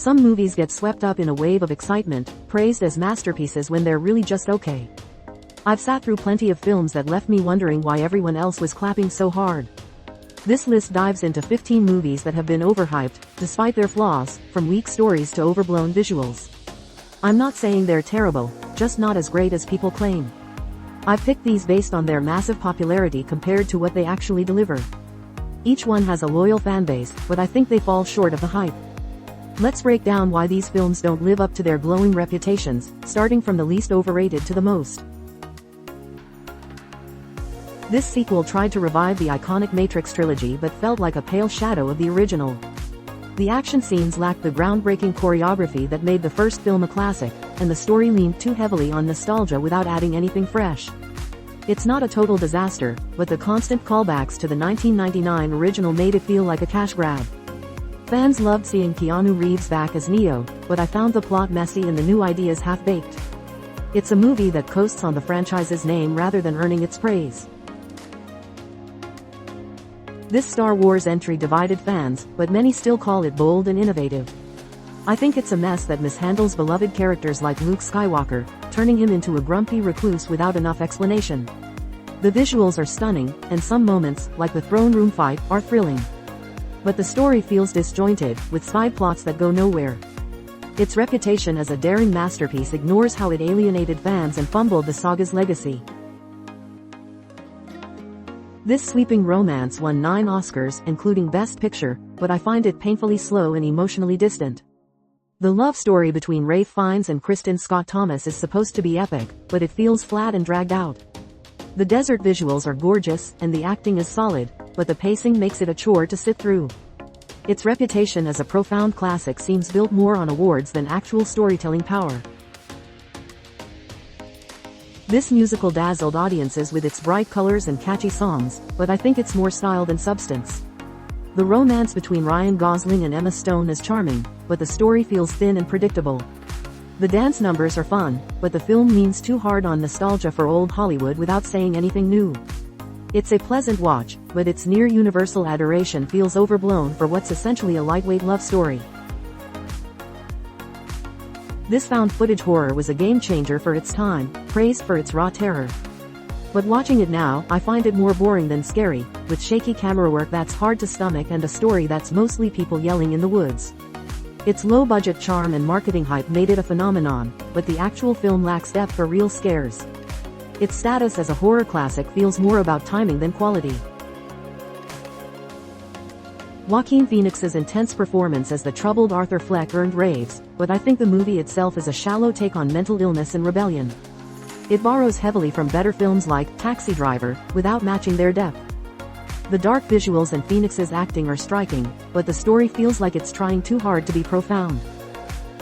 Some movies get swept up in a wave of excitement, praised as masterpieces when they're really just okay. I've sat through plenty of films that left me wondering why everyone else was clapping so hard. This list dives into 15 movies that have been overhyped, despite their flaws, from weak stories to overblown visuals. I'm not saying they're terrible, just not as great as people claim. I've picked these based on their massive popularity compared to what they actually deliver. Each one has a loyal fanbase, but I think they fall short of the hype. Let's break down why these films don't live up to their glowing reputations, starting from the least overrated to the most. This sequel tried to revive the iconic Matrix trilogy but felt like a pale shadow of the original. The action scenes lacked the groundbreaking choreography that made the first film a classic, and the story leaned too heavily on nostalgia without adding anything fresh. It's not a total disaster, but the constant callbacks to the 1999 original made it feel like a cash grab. Fans loved seeing Keanu Reeves back as Neo, but I found the plot messy and the new ideas half-baked. It's a movie that coasts on the franchise's name rather than earning its praise. This Star Wars entry divided fans, but many still call it bold and innovative. I think it's a mess that mishandles beloved characters like Luke Skywalker, turning him into a grumpy recluse without enough explanation. The visuals are stunning, and some moments, like the throne room fight, are thrilling. But the story feels disjointed, with side plots that go nowhere. Its reputation as a daring masterpiece ignores how it alienated fans and fumbled the saga's legacy. This sweeping romance won 9 Oscars, including Best Picture, but I find it painfully slow and emotionally distant. The love story between Ralph Fiennes and Kristen Scott Thomas is supposed to be epic, but it feels flat and dragged out. The desert visuals are gorgeous, and the acting is solid, but the pacing makes it a chore to sit through. Its reputation as a profound classic seems built more on awards than actual storytelling power. This musical dazzled audiences with its bright colors and catchy songs, but I think it's more style than substance. The romance between Ryan Gosling and Emma Stone is charming, but the story feels thin and predictable. The dance numbers are fun, but the film leans too hard on nostalgia for old Hollywood without saying anything new. It's a pleasant watch, but its near-universal adoration feels overblown for what's essentially a lightweight love story. This found-footage horror was a game-changer for its time, praised for its raw terror. But watching it now, I find it more boring than scary, with shaky camera work that's hard to stomach and a story that's mostly people yelling in the woods. Its low-budget charm and marketing hype made it a phenomenon, but the actual film lacks depth or real scares. Its status as a horror classic feels more about timing than quality. Joaquin Phoenix's intense performance as the troubled Arthur Fleck earned raves, but I think the movie itself is a shallow take on mental illness and rebellion. It borrows heavily from better films like Taxi Driver, without matching their depth. The dark visuals and Phoenix's acting are striking, but the story feels like it's trying too hard to be profound.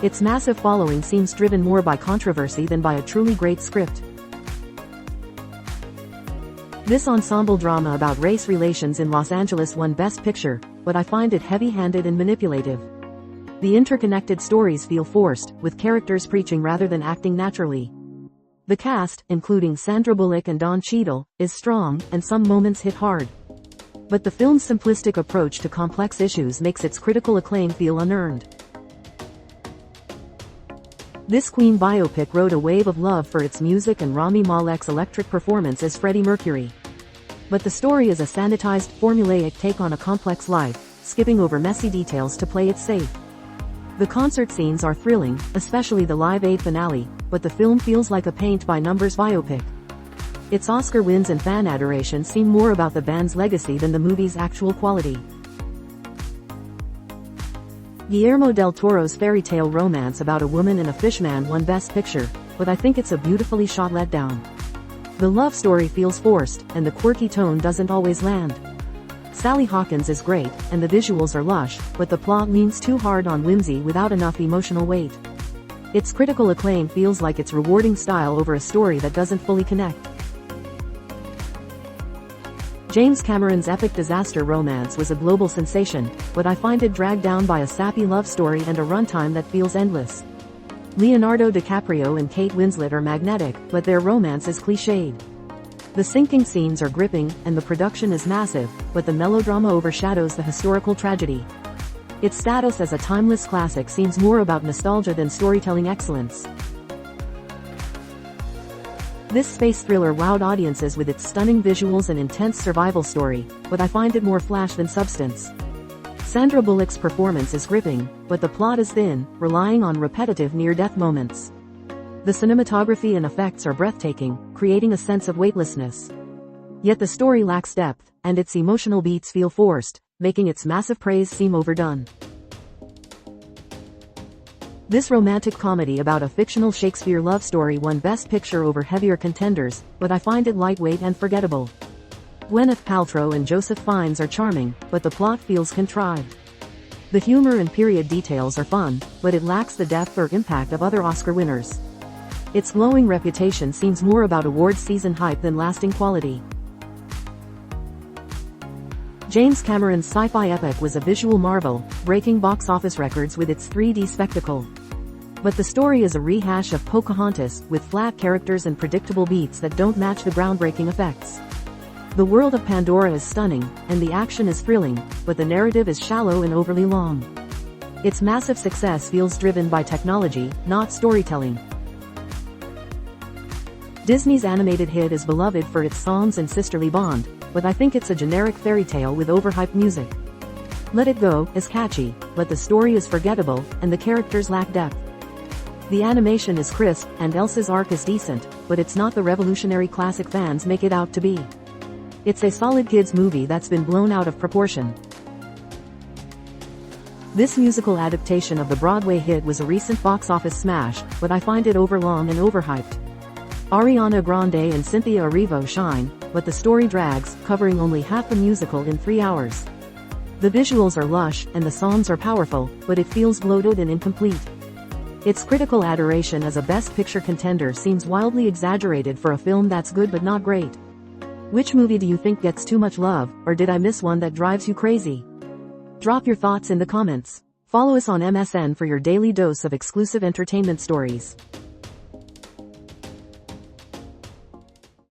Its massive following seems driven more by controversy than by a truly great script. This ensemble drama about race relations in Los Angeles won Best Picture, but I find it heavy-handed and manipulative. The interconnected stories feel forced, with characters preaching rather than acting naturally. The cast, including Sandra Bullock and Don Cheadle, is strong, and some moments hit hard. But the film's simplistic approach to complex issues makes its critical acclaim feel unearned. This Queen biopic rode a wave of love for its music and Rami Malek's electric performance as Freddie Mercury. But the story is a sanitized, formulaic take on a complex life, skipping over messy details to play it safe. The concert scenes are thrilling, especially the Live Aid finale, but the film feels like a paint-by-numbers biopic. Its Oscar wins and fan adoration seem more about the band's legacy than the movie's actual quality. Guillermo del Toro's fairy tale romance about a woman and a fishman won Best Picture, but I think it's a beautifully shot letdown. The love story feels forced, and the quirky tone doesn't always land. Sally Hawkins is great, and the visuals are lush, but the plot leans too hard on whimsy without enough emotional weight. Its critical acclaim feels like it's rewarding style over a story that doesn't fully connect. James Cameron's epic disaster romance was a global sensation, but I find it dragged down by a sappy love story and a runtime that feels endless. Leonardo DiCaprio and Kate Winslet are magnetic, but their romance is cliched. The sinking scenes are gripping, and the production is massive, but the melodrama overshadows the historical tragedy. Its status as a timeless classic seems more about nostalgia than storytelling excellence. This space thriller wowed audiences with its stunning visuals and intense survival story, but I find it more flash than substance. Sandra Bullock's performance is gripping, but the plot is thin, relying on repetitive near-death moments. The cinematography and effects are breathtaking, creating a sense of weightlessness. Yet the story lacks depth, and its emotional beats feel forced, making its massive praise seem overdone. This romantic comedy about a fictional Shakespeare love story won Best Picture over heavier contenders, but I find it lightweight and forgettable. Gwyneth Paltrow and Joseph Fiennes are charming, but the plot feels contrived. The humor and period details are fun, but it lacks the depth or impact of other Oscar winners. Its glowing reputation seems more about awards season hype than lasting quality. James Cameron's sci-fi epic was a visual marvel, breaking box office records with its 3D spectacle. But the story is a rehash of Pocahontas, with flat characters and predictable beats that don't match the groundbreaking effects. The world of Pandora is stunning, and the action is thrilling, but the narrative is shallow and overly long. Its massive success feels driven by technology, not storytelling. Disney's animated hit is beloved for its songs and sisterly bond, but I think it's a generic fairy tale with overhyped music. Let It Go is catchy, but the story is forgettable, and the characters lack depth. The animation is crisp, and Elsa's arc is decent, but it's not the revolutionary classic fans make it out to be. It's a solid kids movie that's been blown out of proportion. This musical adaptation of the Broadway hit was a recent box office smash, but I find it overlong and overhyped. Ariana Grande and Cynthia Erivo shine, but the story drags, covering only half the musical in 3 hours. The visuals are lush, and the songs are powerful, but it feels bloated and incomplete. Its critical adoration as a Best Picture contender seems wildly exaggerated for a film that's good but not great. Which movie do you think gets too much love, or did I miss one that drives you crazy? Drop your thoughts in the comments. Follow us on MSN for your daily dose of exclusive entertainment stories.